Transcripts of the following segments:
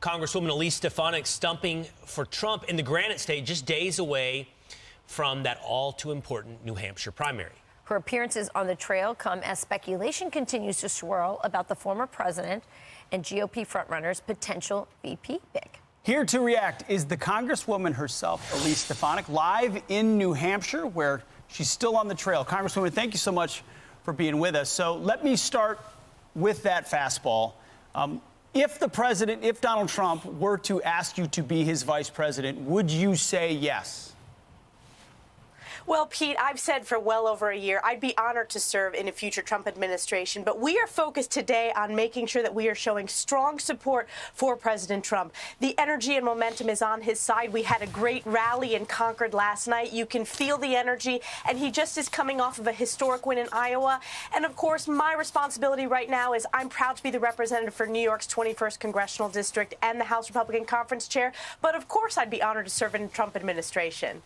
Congresswoman Elise Stefanik stumping for Trump in the Granite State, just days away from that all-too-important New Hampshire primary. Her appearances on the trail come as speculation continues to swirl about the former president and GOP frontrunner's potential VP pick. Here to react is the Congresswoman herself, Elise Stefanik, live in New Hampshire, where she's still on the trail. Congresswoman, thank you so much for being with us. So let me start with that fastball. If Donald Trump were to ask you to be his vice president, would you say yes? Well, Pete, I've said for well over a year, I'd be honored to serve in a future Trump administration. But we are focused today on making sure that we are showing strong support for President Trump. The energy and momentum is on his side. We had a great rally in Concord last night. You can feel the energy, and he just is coming off of a historic win in Iowa. And, of course, my responsibility right now is I'm proud to be the representative for New York's 21st Congressional District and the House Republican Conference Chair. But, of course, I'd be honored to serve in a Trump administration.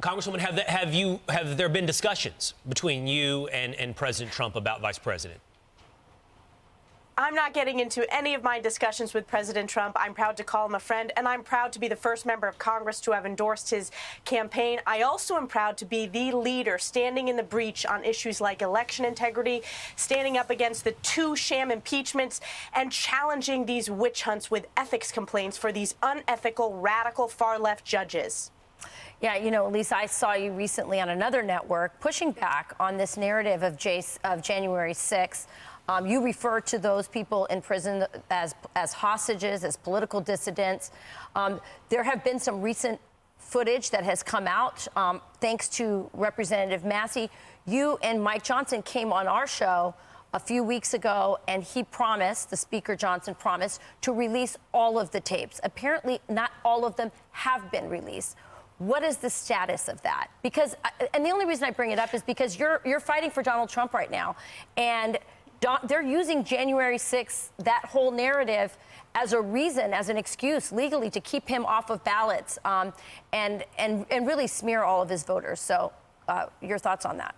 Congresswoman, have there been discussions between you and President Trump about vice president? I'm not getting into any of my discussions with President Trump. I'm proud to call him a friend, and I'm proud to be the first member of Congress to have endorsed his campaign. I also am proud to be the leader standing in the breach on issues like election integrity, standing up against the 2 sham impeachments, and challenging these witch hunts with ethics complaints for these unethical, radical, far-left judges. Yeah, you know, Elise, I saw you recently on another network pushing back on this narrative of January 6th. You refer to those people in prison as hostages, as political dissidents. There have been some recent footage that has come out thanks to Representative Massey. You and Mike Johnson came on our show a few weeks ago, and he promised, the Speaker Johnson promised, to release all of the tapes. Apparently, not all of them have been released. What is the status of that? Because, and the only reason I bring it up is because you're fighting for Donald Trump right now, and they're using January 6th, that whole narrative, as a reason, as an excuse legally to keep him off of ballots, and really smear all of his voters. So, your thoughts on that?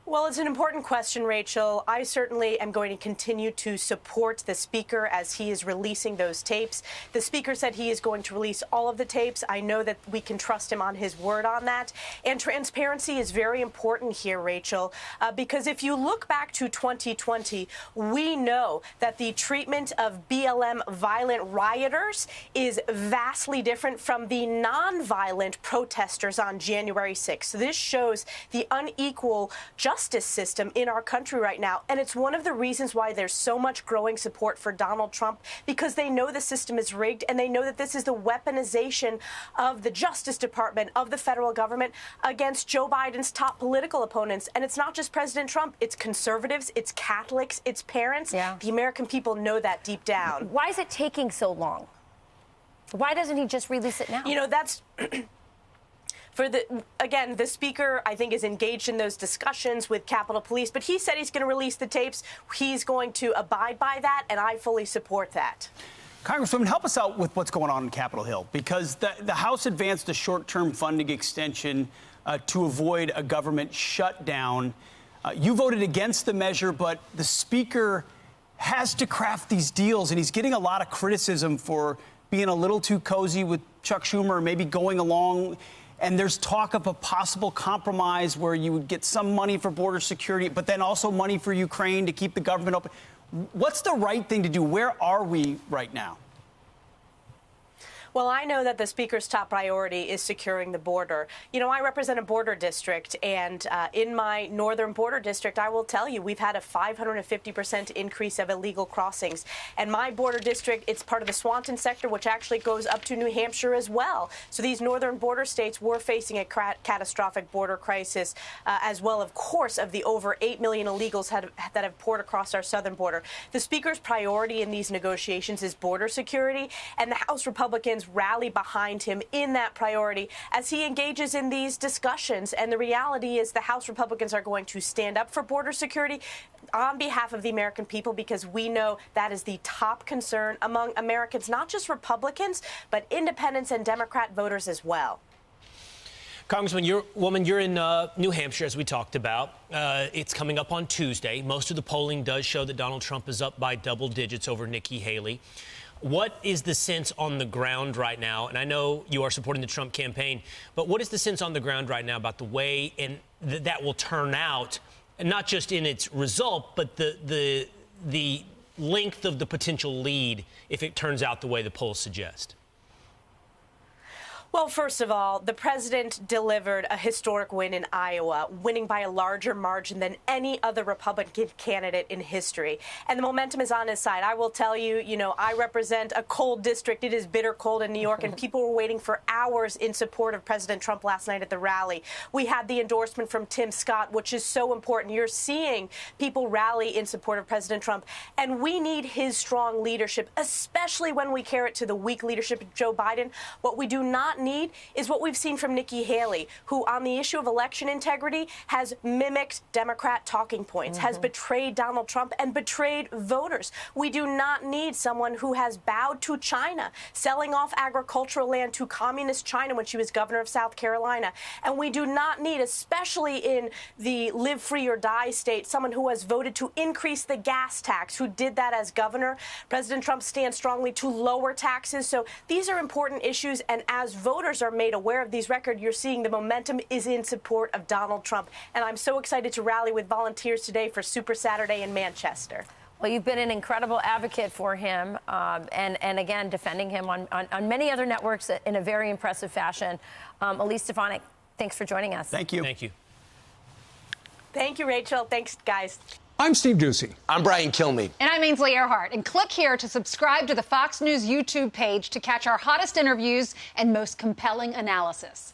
Well, it's an important question, Rachel. I certainly am going to continue to support the Speaker as he is releasing those tapes. The Speaker said he is going to release all of the tapes. I know that we can trust him on his word on that. And transparency is very important here, Rachel, because if you look back to 2020, we know that the treatment of BLM violent rioters is vastly different from the nonviolent protesters on January 6th. So this shows the unequal justice system in our country right now. And it's one of the reasons why there's so much growing support for Donald Trump, because they know the system is rigged, and they know that this is the weaponization of the Justice Department, of the federal government, against Joe Biden's top political opponents. And it's not just President Trump. It's conservatives, it's Catholics, it's parents. Yeah. The American people know that deep down. Why is it taking so long? Why doesn't he just release it now? You know, that's... Again, the Speaker, I think, is engaged in those discussions with Capitol Police, but he said he's going to release the tapes. He's going to abide by that, and I fully support that. Congresswoman, help us out with what's going on Capitol Hill, because the House advanced a short-term funding extension to avoid a government shutdown. You voted against the measure, but the Speaker has to craft these deals, and he's getting a lot of criticism for being a little too cozy with Chuck Schumer, maybe going along. And there's talk of a possible compromise where you would get some money for border security, but then also money for Ukraine to keep the government open. What's the right thing to do? Where are we right now? Well, I know that the Speaker's top priority is securing the border. You know, I represent a border district, and in my northern border district, I will tell you, we've had a 550% increase of illegal crossings. And my border district, it's part of the Swanton sector, which actually goes up to New Hampshire as well. So these northern border states were facing a catastrophic border crisis, as well, of course, of the over 8 million illegals that have poured across our southern border. The Speaker's priority in these negotiations is border security, and the House Republicans rally behind him in that priority as he engages in these discussions. And the reality is the House Republicans are going to stand up for border security on behalf of the American people, because we know that is the top concern among Americans, not just Republicans, but independents and Democrat voters as well. Congressman, you're in New Hampshire, as we talked about. It's coming up on Tuesday. Most of the polling does show that Donald Trump is up by double digits over Nikki Haley. What is the sense on the ground right now? And I know you are supporting the Trump campaign, but what is the sense on the ground right now about the way that will turn out, and not just in its result, but the length of the potential lead if it turns out the way the polls suggest? Well, first of all, the president delivered a historic win in Iowa, winning by a larger margin than any other Republican candidate in history. And the momentum is on his side. I will tell you, I represent a cold district. It is bitter cold in New York, and people were waiting for hours in support of President Trump last night at the rally. We had the endorsement from Tim Scott, which is so important. You're seeing people rally in support of President Trump, and we need his strong leadership, especially when we compare it to the weak leadership of Joe Biden. What we do not need is what we've seen from Nikki Haley, who on the issue of election integrity has mimicked Democrat talking points, has betrayed Donald Trump and betrayed voters. We do not need someone who has bowed to China, selling off agricultural land to communist China when she was governor of South Carolina. And we do not need, especially in the live free or die state, someone who has voted to increase the gas tax, who did that as governor. President Trump stands strongly to lower taxes. So these are important issues, and as voters are made aware of these records, you're seeing the momentum is in support of Donald Trump. And I'm so excited to rally with volunteers today for Super Saturday in Manchester. Well, you've been an incredible advocate for him, and again, defending him on many other networks in a very impressive fashion. Elise Stefanik, thanks for joining us. Thank you. Thank you. Thank you, Rachel. Thanks, guys. I'm Steve Ducey. I'm Brian Kilmeade. And I'm Ainsley Earhart. And click here to subscribe to the Fox News YouTube page to catch our hottest interviews and most compelling analysis.